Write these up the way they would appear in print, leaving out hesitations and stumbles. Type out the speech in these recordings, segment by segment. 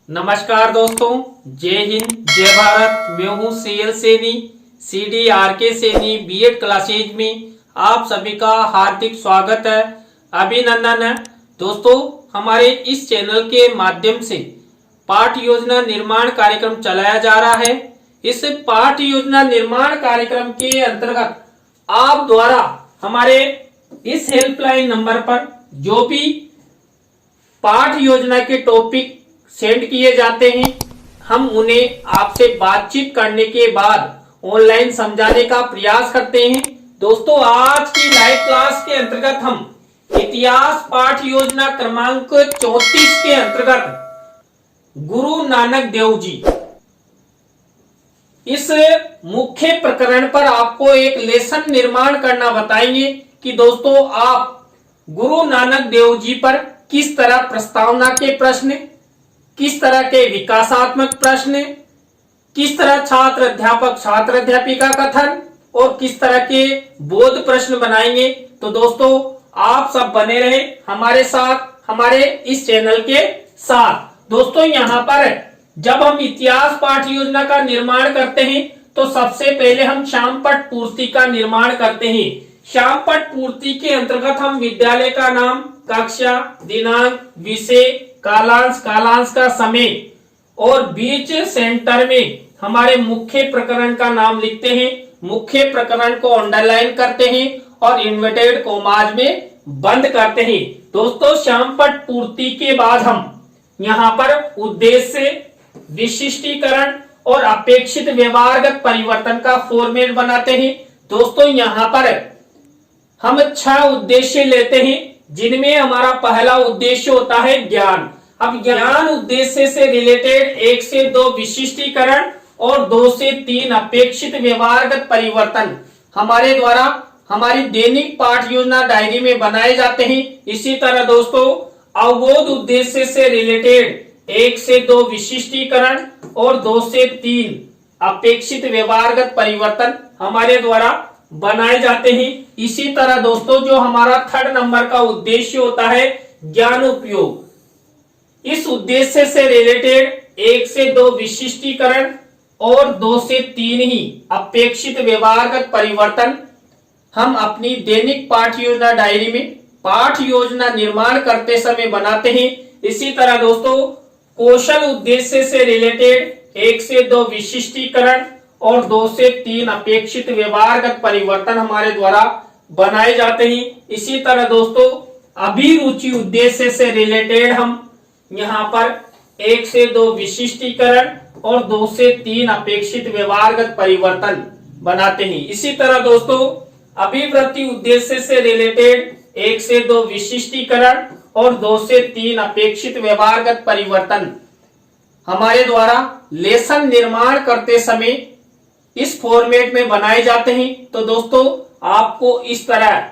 नमस्कार दोस्तों, जय हिंद जय भारत। मैं हूं CL Saini, CDRK Saini BEd classes में आप सभी का हार्दिक स्वागत है, अभिनंदन है। दोस्तों, हमारे इस चैनल के माध्यम से पाठ योजना निर्माण कार्यक्रम चलाया जा रहा है। इस पाठ योजना निर्माण कार्यक्रम के अंतर्गत आप द्वारा हमारे इस हेल्पलाइन नंबर पर जो भी पाठ योजना के टॉपिक सेंड किए जाते हैं, हम उन्हें आपसे बातचीत करने के बाद ऑनलाइन समझाने का प्रयास करते हैं। दोस्तों, आज की लाइव क्लास के अंतर्गत हम इतिहास पाठ योजना क्रमांक 34 के अंतर्गत गुरु नानक देव जी, इस मुख्य प्रकरण पर आपको एक लेसन निर्माण करना बताएंगे कि दोस्तों आप गुरु नानक देव जी पर किस तरह प्रस्तावना के प्रश्न, किस तरह के विकासात्मक प्रश्न, किस तरह छात्र अध्यापक छात्र अध्यापिका कथन और किस तरह के बोध प्रश्न बनाएंगे। तो दोस्तों, आप सब बने रहे हमारे साथ, हमारे इस चैनल के साथ। दोस्तों, यहाँ पर जब हम इतिहास पाठ योजना का निर्माण करते हैं तो सबसे पहले हम श्यामपट्ट पूर्ति का निर्माण करते हैं। श्यामपट्ट पूर्ति के अंतर्गत हम विद्यालय का नाम, कक्षा, दिनांक, विषय, कालांश, कालांश का समय और बीच सेंटर में हमारे मुख्य प्रकरण का नाम लिखते हैं। मुख्य प्रकरण को अंडरलाइन करते हैं और इन्वर्टेड कोमाज में बंद करते हैं। दोस्तों, श्यामपट्ट पूर्ति के बाद हम यहाँ पर उद्देश्य, विशिष्टीकरण और अपेक्षित व्यवहारगत परिवर्तन का फॉर्मेट बनाते हैं। दोस्तों, यहाँ पर हम 6 उद्देश्य लेते हैं, जिनमें हमारा पहला उद्देश्य होता है ज्ञान। अब ज्ञान उद्देश्य से रिलेटेड 1 से 2 विशिष्टीकरण और 2 से 3 अपेक्षित व्यवहारगत परिवर्तन हमारे द्वारा हमारी दैनिक पाठ योजना डायरी में बनाए जाते हैं। इसी तरह दोस्तों, अवबोध उद्देश्य से रिलेटेड 1 से 2 विशिष्टीकरण और 2 से 3 अपेक्षित व्यवहारगत परिवर्तन हमारे द्वारा बनाए जाते हैं। इसी तरह दोस्तों, जो हमारा 3rd नंबर का उद्देश्य होता है ज्ञान उपयोग, इस उद्देश्य से रिलेटेड 1 से 2 विशिष्टीकरण और 2 से 3 ही अपेक्षित व्यवहारगत परिवर्तन हम अपनी दैनिक पाठ योजना डायरी में पाठ योजना निर्माण करते समय बनाते हैं। इसी तरह दोस्तों, कौशल उद्देश्य से रिलेटेड 1 से 2 विशिष्टीकरण और 2 से 3 अपेक्षित व्यवहारगत परिवर्तन हमारे द्वारा बनाए जाते हैं। इसी तरह दोस्तों, अभिरुचि उद्देश्य से रिलेटेड हम यहाँ पर 1 से 2 विशिष्टीकरण और 2 से 3 अपेक्षित व्यवहारगत परिवर्तन बनाते हैं। इसी तरह दोस्तों, अभिवृत्ति उद्देश्य से रिलेटेड 1 से 2 विशिष्टीकरण और 2 से 3 अपेक्षित व्यवहारगत परिवर्तन हमारे द्वारा लेसन निर्माण करते समय इस फॉर्मेट में बनाए जाते हैं। तो दोस्तों, आपको इस तरह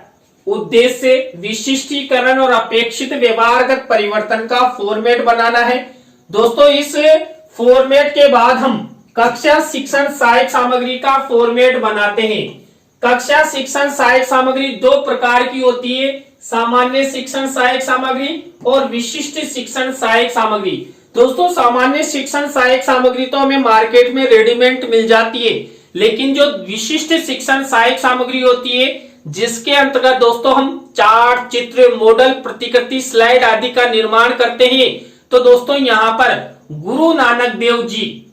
उद्देश्य, विशिष्टीकरण और अपेक्षित व्यवहारगत परिवर्तन का फॉर्मेट बनाना है। दोस्तों, इस फॉर्मेट के बाद हम कक्षा शिक्षण सहायक सामग्री का फॉर्मेट बनाते हैं। कक्षा शिक्षण सहायक सामग्री 2 प्रकार की होती है, सामान्य शिक्षण सहायक सामग्री और विशिष्ट शिक्षण सहायक सामग्री। दोस्तों, सामान्य शिक्षण सहायक सामग्री तो हमें मार्केट में रेडीमेड मिल जाती है, लेकिन जो विशिष्ट शिक्षण सहायक सामग्री होती है, जिसके अंतर्गत दोस्तों हम चार्ट, चित्र, मॉडल, प्रतिकृति, स्लाइड आदि का निर्माण करते हैं, तो दोस्तों यहाँ पर गुरु नानक देव जी,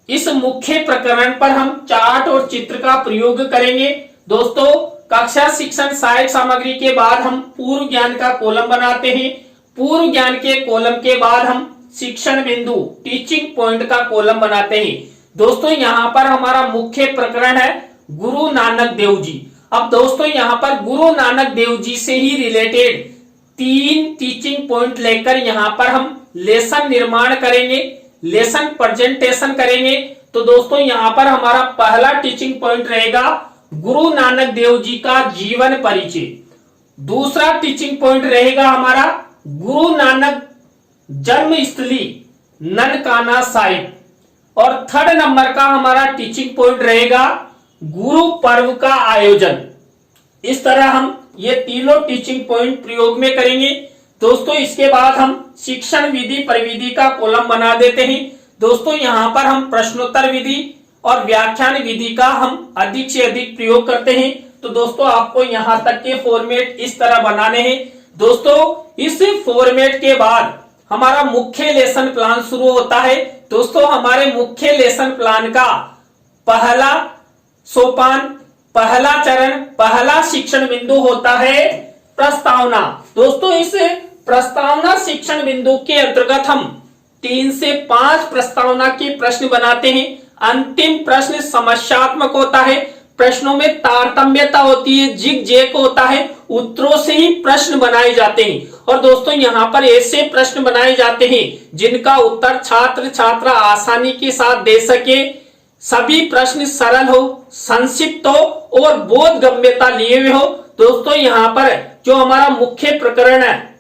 इस मुख्य प्रकरण पर हम चार्ट और चित्र का प्रयोग करेंगे। दोस्तों, कक्षा शिक्षण सहायक सामग्री के बाद हम पूर्व ज्ञान का कॉलम बनाते हैं। पूर्व ज्ञान के कॉलम के बाद हम शिक्षण बिंदु, टीचिंग पॉइंट का कॉलम बनाते हैं। दोस्तों, यहाँ पर हमारा मुख्य प्रकरण है गुरु नानक देव जी। अब दोस्तों, यहाँ पर गुरु नानक देव जी से ही रिलेटेड 3 टीचिंग पॉइंट लेकर यहाँ पर हम लेसन निर्माण करेंगे, लेसन प्रेजेंटेशन करेंगे। तो दोस्तों, यहाँ पर हमारा पहला टीचिंग पॉइंट रहेगा गुरु नानक देव जी का जीवन परिचय। दूसरा टीचिंग पॉइंट रहेगा हमारा गुरु नानक जन्मस्थली ननकाना साहिब। और 3rd नंबर का हमारा टीचिंग पॉइंट रहेगा गुरु पर्व का आयोजन। इस तरह हम ये तीनों टीचिंग पॉइंट प्रयोग में करेंगे। दोस्तों इसके बाद हम शिक्षण विधि परिविधि का कॉलम बना देते हैं। दोस्तों यहाँ पर हम प्रश्नोत्तर विधि और व्याख्यान विधि का हम अधिक से अधिक प्रयोग करते हैं। तो दोस्तों आपको यहाँ तक के फॉर्मेट इस तरह बनाने हैं। दोस्तों इस फॉर्मेट के बाद हमारा मुख्य लेसन प्लान शुरू होता है। दोस्तों हमारे मुख्य लेसन प्लान का पहला सोपान, पहला चरण, पहला शिक्षण बिंदु होता है प्रस्तावना। दोस्तों इस प्रस्तावना शिक्षण बिंदु के अंतर्गत हम 3 से 5 प्रस्तावना के प्रश्न बनाते हैं। अंतिम प्रश्न समस्यात्मक होता है, प्रश्नों में तारतम्यता होती है, जिग जैक होता है, उत्तरों से ही प्रश्न बनाए जाते हैं। और दोस्तों यहाँ पर ऐसे प्रश्न बनाए जाते हैं जिनका उत्तर छात्र छात्रा आसानी के साथ दे सके, सभी प्रश्न सरल हो, संक्षिप्त हो और बोध गम्यता लिए हुए हो। दोस्तों यहाँ पर जो हमारा मुख्य प्रकरण है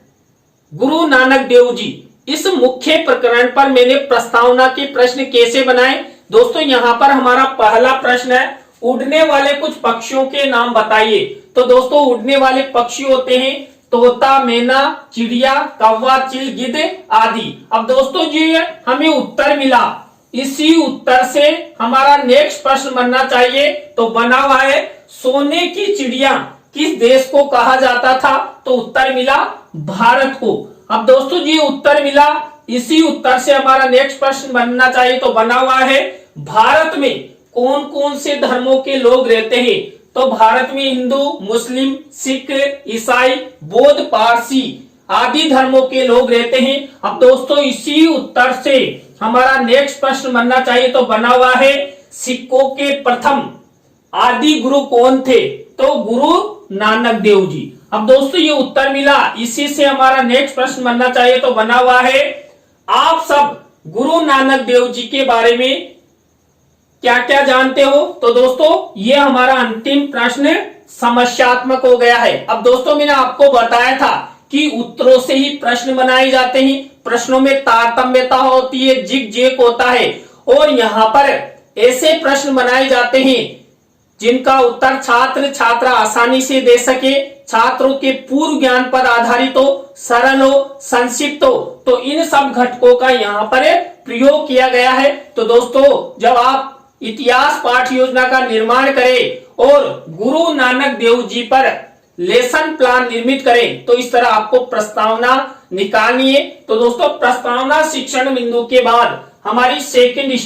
गुरु नानक देव जी, इस मुख्य प्रकरण पर मैंने प्रस्तावना के प्रश्न कैसे बनाए। दोस्तों यहाँ पर हमारा पहला प्रश्न है उड़ने वाले कुछ पक्षियों के नाम बताइए। तो दोस्तों उड़ने वाले पक्षी होते हैं तोता, मैना, चिड़िया, कौवा, चील, गिद्ध आदि। अब दोस्तों जी हमें उत्तर मिला, इसी उत्तर से हमारा नेक्स्ट प्रश्न बनना चाहिए। तो बना हुआ है सोने की चिड़िया किस देश को कहा जाता था। तो उत्तर मिला भारत को। अब दोस्तों जी उत्तर मिला, इसी उत्तर से हमारा नेक्स्ट प्रश्न बनना चाहिए। तो बना हुआ है भारत में कौन कौन से धर्मों के लोग रहते हैं। तो भारत में हिंदू, मुस्लिम, सिख, ईसाई, बौद्ध, पारसी आदि धर्मों के लोग रहते हैं। अब दोस्तों इसी उत्तर से हमारा नेक्स्ट प्रश्न बनना चाहिए। तो बना हुआ है सिखों के प्रथम आदि गुरु कौन थे। तो गुरु नानक देव जी। अब दोस्तों ये उत्तर मिला, इसी से हमारा नेक्स्ट प्रश्न बनना चाहिए। तो बना हुआ है आप सब गुरु नानक देव जी के बारे में क्या क्या जानते हो। तो दोस्तों ये हमारा अंतिम प्रश्न समस्यात्मक हो गया है। अब दोस्तों मैंने आपको बताया था कि उत्तरों से ही प्रश्न बनाए जाते हैं, प्रश्नों में तारतम्यता होती है, जिग जैक होता है और यहाँ पर ऐसे प्रश्न बनाए जाते हैं जिनका उत्तर छात्र छात्रा आसानी से दे सके, छात्रों के पूर्व ज्ञान पर आधारित हो, सरल हो, संक्षिप्त हो। तो इन सब घटकों का यहाँ पर प्रयोग किया गया है। तो दोस्तों जब आप इतिहास पाठ योजना का निर्माण करें और गुरु नानक देव जी पर लेसन प्लान निर्मित करें तो इस तरह आपको प्रस्तावना निकालनी है। तो दोस्तों प्रस्तावना शिक्षण बिंदु के बाद हमारी सेकंड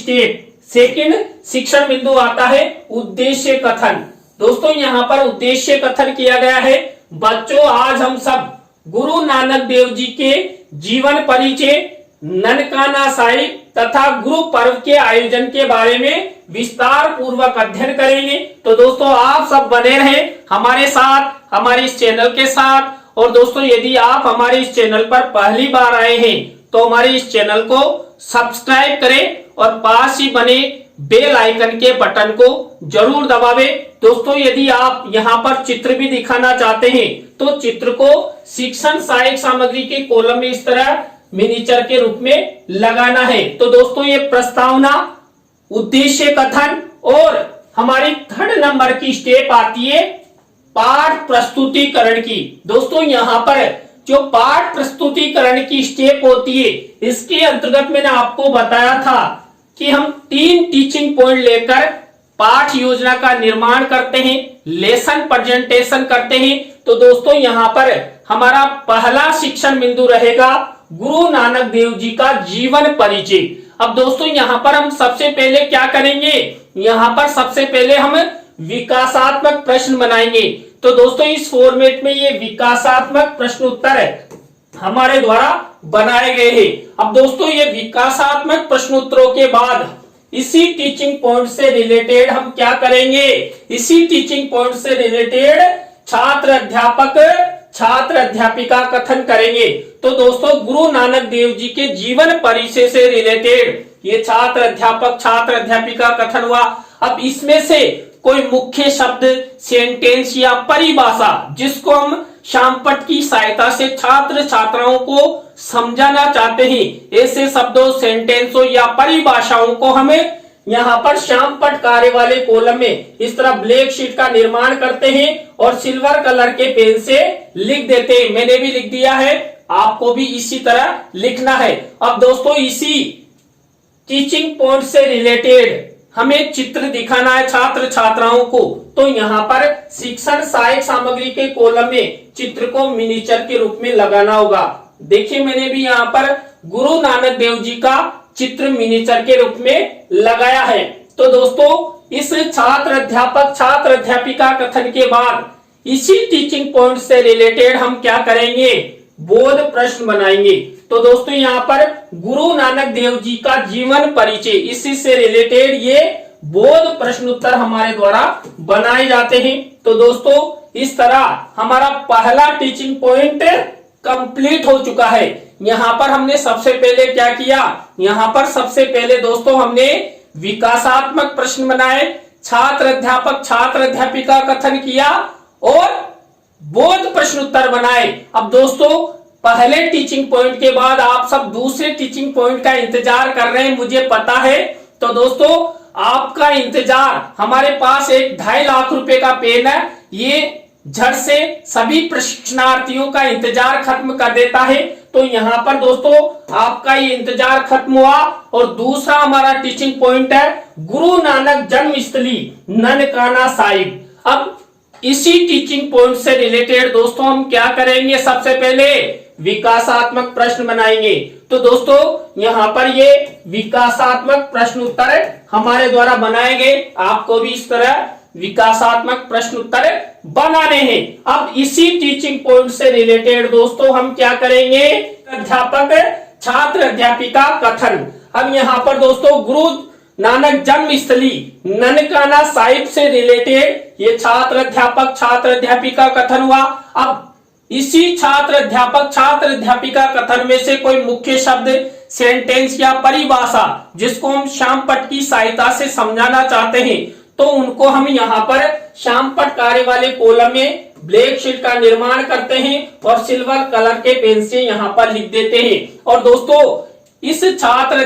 शिक्षण बिंदु आता है उद्देश्य कथन। दोस्तों यहाँ पर उद्देश्य कथन किया गया है, बच्चों आज हम सब गुरु नानक देव जी के जीवन परिचय, ननकाना साहिब तथा गुरु पर्व के आयोजन के बारे में विस्तार पूर्वक अध्ययन करेंगे। तो दोस्तों आप सब बने रहें हमारे साथ, हमारे इस चैनल के साथ। और दोस्तों यदि आप हमारे इस चैनल पर पहली बार आए हैं तो हमारे इस चैनल को सब्सक्राइब करें और पास ही बने बेल आइकन के बटन को जरूर दबावें। दोस्तों यदि आप यहाँ पर चित्र भी दिखाना चाहते हैं तो चित्र को शिक्षण सहायक सामग्री के कॉलम में इस तरह मिनीचर के रूप में लगाना है। तो दोस्तों ये प्रस्तावना, उद्देश्य कथन और हमारी 3rd नंबर की स्टेप आती है पाठ प्रस्तुतिकरण की। दोस्तों यहाँ पर जो पाठ प्रस्तुतिकरण की स्टेप होती है इसके अंतर्गत मैंने आपको बताया था कि हम 3 टीचिंग पॉइंट लेकर पाठ योजना का निर्माण करते हैं, लेसन प्रेजेंटेशन करते हैं। तो दोस्तों यहाँ पर हमारा पहला शिक्षण बिंदु रहेगा गुरु नानक देव जी का जीवन परिचय। अब दोस्तों यहाँ पर हम सबसे पहले क्या करेंगे, यहाँ पर सबसे पहले हम विकासात्मक प्रश्न बनाएंगे। तो दोस्तों इस फॉर्मेट में ये विकासात्मक प्रश्न उत्तर हमारे द्वारा बनाए गए हैं। अब दोस्तों ये विकासात्मक प्रश्नोत्तरों के बाद इसी टीचिंग पॉइंट से रिलेटेड हम क्या करेंगे, इसी टीचिंग पॉइंट से रिलेटेड छात्र अध्यापिका कथन करेंगे। तो दोस्तों गुरु नानक देव जी के जीवन परिचय से रिलेटेड ये छात्र अध्यापिका कथन हुआ। अब इसमें से कोई मुख्य शब्द, सेंटेंस या परिभाषा जिसको हम शामपट की सहायता से छात्र छात्राओं को समझाना चाहते हैं, ऐसे शब्दों, सेंटेंसों या परिभाषाओं को हमें यहाँ पर शामपट कार्य वाले कॉलम में इस तरह ब्लैक शीट का निर्माण करते हैं और सिल्वर कलर के पेन से लिख देते हैं। मैंने भी लिख दिया है। आपको भी इसी तरह लिखना है। अब दोस्तों इसी टीचिंग पॉइंट से रिलेटेड हमें चित्र दिखाना है छात्र छात्राओं को। तो यहाँ पर शिक्षण सहायक सामग्री के कॉलम में चित्र को मिनिएचर के रूप में लगाना होगा। देखिए मैंने भी यहाँ पर गुरु नानक देव जी का चित्र मिनिएचर के रूप में लगाया है। तो दोस्तों इस छात्र अध्यापिका कथन के बाद इसी टीचिंग पॉइंट से रिलेटेड हम क्या करेंगे, बोध प्रश्न बनाएंगे। तो दोस्तों यहाँ पर गुरु नानक देव जी का जीवन परिचय, इसी से रिलेटेड ये बोध प्रश्न उत्तर हमारे द्वारा बनाए जाते हैं। तो दोस्तों इस तरह हमारा पहला टीचिंग पॉइंट कंप्लीट हो चुका है। यहाँ पर हमने सबसे पहले क्या किया, यहाँ पर सबसे पहले दोस्तों हमने विकासात्मक प्रश्न बनाए, छात्र अध्यापिका कथन किया और बोध प्रश्न उत्तर बनाए। अब दोस्तों पहले टीचिंग पॉइंट के बाद आप सब दूसरे टीचिंग पॉइंट का इंतजार कर रहे हैं, मुझे पता है। तो दोस्तों आपका इंतजार, हमारे पास एक 2.5 लाख रुपए का पेन है, ये झट से सभी प्रशिक्षणार्थियों का इंतजार खत्म कर देता है। तो यहाँ पर दोस्तों आपका ये इंतजार खत्म हुआ। और दूसरा हमारा टीचिंग पॉइंट है गुरु नानक जन्मस्थली ननकाना साहिब। अब इसी टीचिंग पॉइंट से रिलेटेड दोस्तों हम क्या करेंगे, सबसे पहले विकासात्मक प्रश्न बनाएंगे। तो दोस्तों यहाँ पर ये विकासात्मक प्रश्न उत्तर हमारे द्वारा बनाए गए, आपको भी इस तरह विकासात्मक प्रश्न उत्तर बनाने हैं। अब इसी टीचिंग पॉइंट से रिलेटेड दोस्तों हम क्या करेंगे, छात्र अध्यापिका कथन। अब यहाँ पर दोस्तों गुरु नानक जन्मस्थली ननकाना साहिब से रिलेटेड ये छात्र अध्यापिका कथन हुआ। अब इसी छात्र अध्यापिका कथन में से कोई मुख्य शब्द, सेंटेंस या परिभाषा जिसको हम श्यामपट्ट की सहायता से समझाना चाहते हैं, तो उनको हम यहाँ पर श्यामपट्ट कार्य वाले कॉलम में ब्लैक शीट का निर्माण करते हैं और सिल्वर कलर के पेन से यहाँ पर लिख देते हैं। और दोस्तों इस छात्र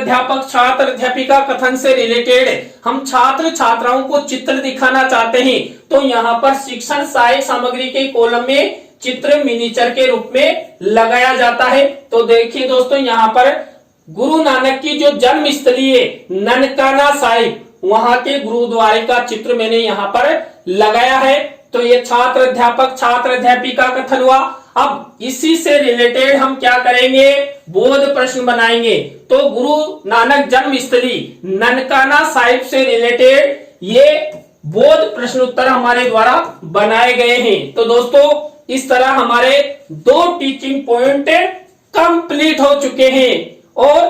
अध्यापिका कथन से रिलेटेड हम छात्र छात्राओं को चित्र दिखाना चाहते हैं। तो यहाँ पर शिक्षण सहायक सामग्री के कॉलम में चित्र मिनिएचर के रूप में लगाया जाता है। तो देखिए दोस्तों यहाँ पर गुरु नानक की जो जन्मस्थली है ननकाना साहिब, वहां के गुरुद्वारे का चित्र मैंने यहाँ पर लगाया है। तो ये छात्र अध्यापिका कथन हुआ। अब इसी से रिलेटेड हम क्या करेंगे, बोध प्रश्न बनाएंगे। तो गुरु नानक जन्मस्थली ननकाना साहिब से रिलेटेड ये बोध प्रश्न उत्तर हमारे द्वारा बनाए गए हैं। तो दोस्तों इस तरह हमारे 2 टीचिंग पॉइंट कंप्लीट हो चुके हैं। और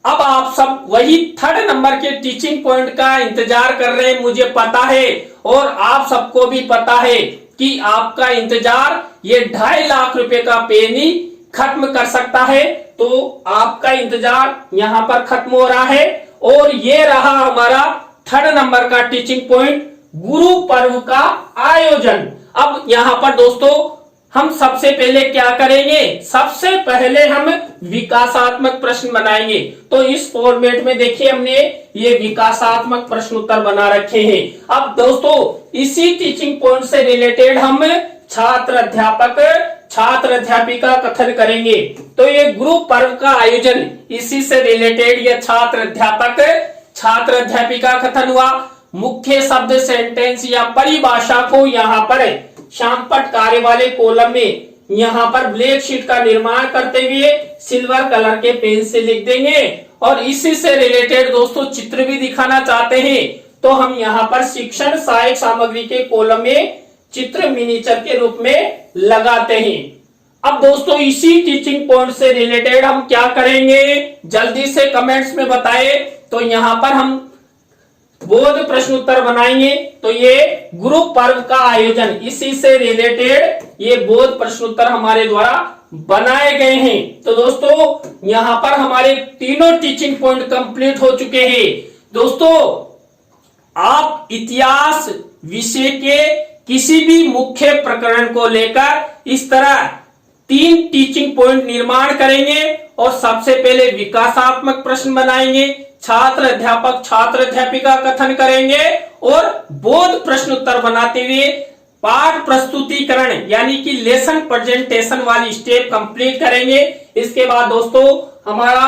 अब आप सब वही 3rd नंबर के टीचिंग पॉइंट का इंतजार कर रहे हैं, मुझे पता है। और आप सबको भी पता है कि आपका इंतजार ये 2.5 लाख रुपए का पेन ही खत्म कर सकता है। तो आपका इंतजार यहाँ पर खत्म हो रहा है। और ये रहा हमारा 3rd नंबर का टीचिंग पॉइंट, गुरु पर्व का आयोजन। अब यहाँ पर दोस्तों हम सबसे पहले क्या करेंगे, सबसे पहले हम विकासात्मक प्रश्न बनाएंगे। तो इस फॉर्मेट में देखिए हमने ये विकासात्मक प्रश्न उत्तर बना रखे हैं। अब दोस्तों इसी टीचिंग पॉइंट से रिलेटेड हम छात्र अध्यापिका कथन करेंगे। तो ये गुरु पर्व का आयोजन, इसी से रिलेटेड ये छात्र अध्यापिका कथन हुआ। मुख्य शब्द, सेंटेंस या परिभाषा को यहाँ पर श्यामपट्ट कार्य वाले कॉलम में यहाँ पर ब्लैक शीट का निर्माण करते हुए सिल्वर कलर के पेन से लिख देंगे। और इसी से रिलेटेड दोस्तों चित्र भी दिखाना चाहते हैं, तो हम यहाँ पर शिक्षण सहायक सामग्री के कॉलम में चित्र मिनिएचर के रूप में लगाते हैं। अब दोस्तों इसी टीचिंग पॉइंट से रिलेटेड हम क्या करेंगे, जल्दी से कमेंट्स में बताएं। तो यहाँ पर हम बोध प्रश्न उत्तर बनाएंगे। तो ये गुरु पर्व का आयोजन, इसी से रिलेटेड ये बोध प्रश्न उत्तर हमारे द्वारा बनाए गए हैं। तो दोस्तों यहाँ पर हमारे तीनों टीचिंग पॉइंट कंप्लीट हो चुके हैं। दोस्तों आप इतिहास विषय के किसी भी मुख्य प्रकरण को लेकर इस तरह 3 टीचिंग पॉइंट निर्माण करेंगे और सबसे पहले विकासात्मक प्रश्न बनाएंगे, छात्र अध्यापिका कथन करेंगे और बोध प्रश्न उत्तर बनाते हुए पाठ प्रस्तुतिकरण यानी कि लेसन प्रेजेंटेशन वाली स्टेप कंप्लीट करेंगे। इसके बाद दोस्तों हमारा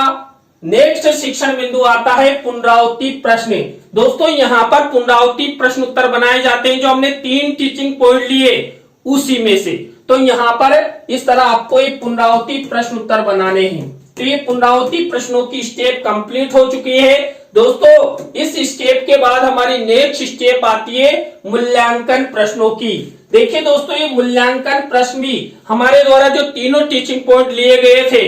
नेक्स्ट शिक्षण बिंदु आता है पुनरावृत्ति प्रश्न। दोस्तों यहाँ पर पुनरावृत्ति प्रश्न उत्तर बनाए जाते हैं, जो हमने 3 टीचिंग पॉइंट लिए उसी में से। तो यहाँ पर इस तरह आपको एक पुनरावृत्ति प्रश्न उत्तर बनाने हैं। तो ये पुनरावृत्ति प्रश्नों की स्टेप कंप्लीट हो चुकी है। दोस्तों इस स्टेप के बाद हमारी नेक्स्ट स्टेप आती है मूल्यांकन प्रश्नों की। देखिए दोस्तों, ये मूल्यांकन प्रश्न भी हमारे द्वारा जो तीनों टीचिंग पॉइंट लिए गए थे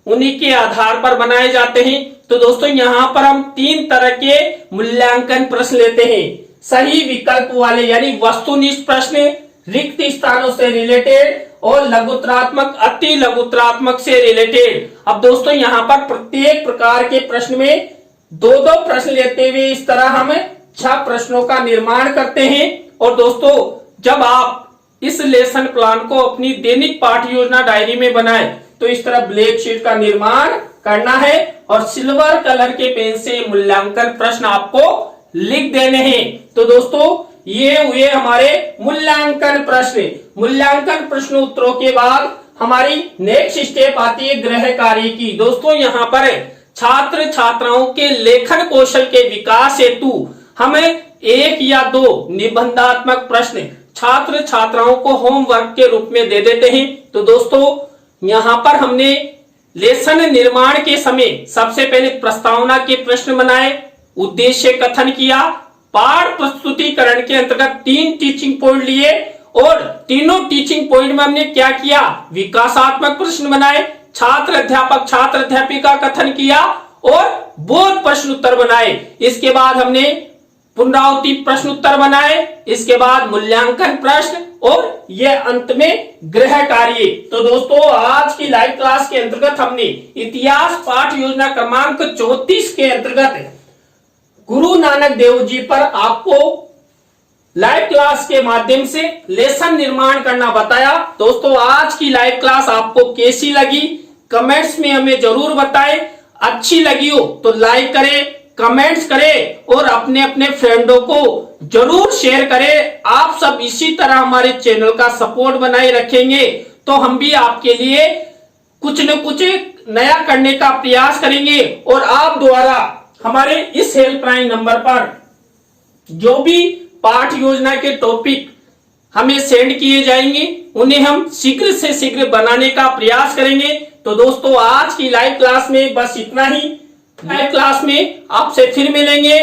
उन्हीं के आधार पर बनाए जाते हैं। तो दोस्तों यहाँ पर हम 3 तरह के मूल्यांकन प्रश्न लेते हैं। सही विकल्प वाले यानी वस्तुनिष्ठ प्रश्न, रिक्त स्थानों से रिलेटेड, और लघुत्तरात्मक, अति लघुत्तरात्मक से रिलेटेड। अब दोस्तों यहाँ पर प्रत्येक प्रकार के प्रश्न में 2-2 प्रश्न लेते हुए इस तरह हम 6 प्रश्नों का निर्माण करते हैं। और दोस्तों जब आप इस लेसन प्लान को अपनी दैनिक पाठ योजना डायरी में बनाए तो इस तरह ब्लैक शीट का निर्माण करना है और सिल्वर कलर के पेन से मूल्यांकन प्रश्न आपको लिख देने हैं। तो दोस्तों ये हुए हमारे मूल्यांकन प्रश्न। मूल्यांकन प्रश्न उत्तरों के बाद हमारी नेक्स्ट स्टेप आती है गृह कार्य की। दोस्तों यहाँ पर छात्र छात्राओं के लेखन कौशल के विकास हेतु हमें 1 या 2 निबंधात्मक प्रश्न छात्र छात्राओं को होमवर्क के रूप में दे देते हैं। तो दोस्तों यहाँ पर हमने लेसन निर्माण के समय सबसे पहले प्रस्तावना के प्रश्न बनाए, उद्देश्य कथन किया, पाठ प्रस्तुतिकरण के अंतर्गत 3 टीचिंग पॉइंट लिए और तीनों टीचिंग पॉइंट में हमने क्या किया, विकासात्मक प्रश्न बनाए, छात्र अध्यापक छात्र अध्यापिका कथन किया और बोध प्रश्न उत्तर बनाए। इसके बाद हमने पुनरावृत्ति प्रश्न उत्तर बनाए, इसके बाद मूल्यांकन प्रश्न और यह अंत में गृह कार्य। तो दोस्तों आज की लाइव क्लास के अंतर्गत हमने इतिहास पाठ योजना क्रमांक 34 के अंतर्गत गुरु नानक देव जी पर आपको लाइव क्लास के माध्यम से लेसन निर्माण करना बताया। दोस्तों आज की लाइव क्लास आपको कैसी लगी कमेंट्स में हमें जरूर बताएं। अच्छी लगी हो तो लाइक करें, कमेंट्स करें और अपने अपने फ्रेंडों को जरूर शेयर करें। आप सब इसी तरह हमारे चैनल का सपोर्ट बनाए रखेंगे तो हम भी आपके लिए कुछ न कुछ नया करने का प्रयास करेंगे। और आप द्वारा हमारे इस हेल्पलाइन नंबर पर जो भी पाठ योजना के टॉपिक हमें सेंड किए जाएंगे उन्हें हम शीघ्र से शीघ्र बनाने का प्रयास करेंगे। तो दोस्तों आज की लाइव क्लास में बस इतना ही। लाइव क्लास में आपसे फिर मिलेंगे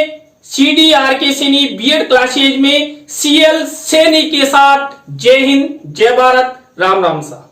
CDRK सैनी बीएड क्लासेज में CL सैनी के साथ। जय हिंद, जय भारत, राम राम सा।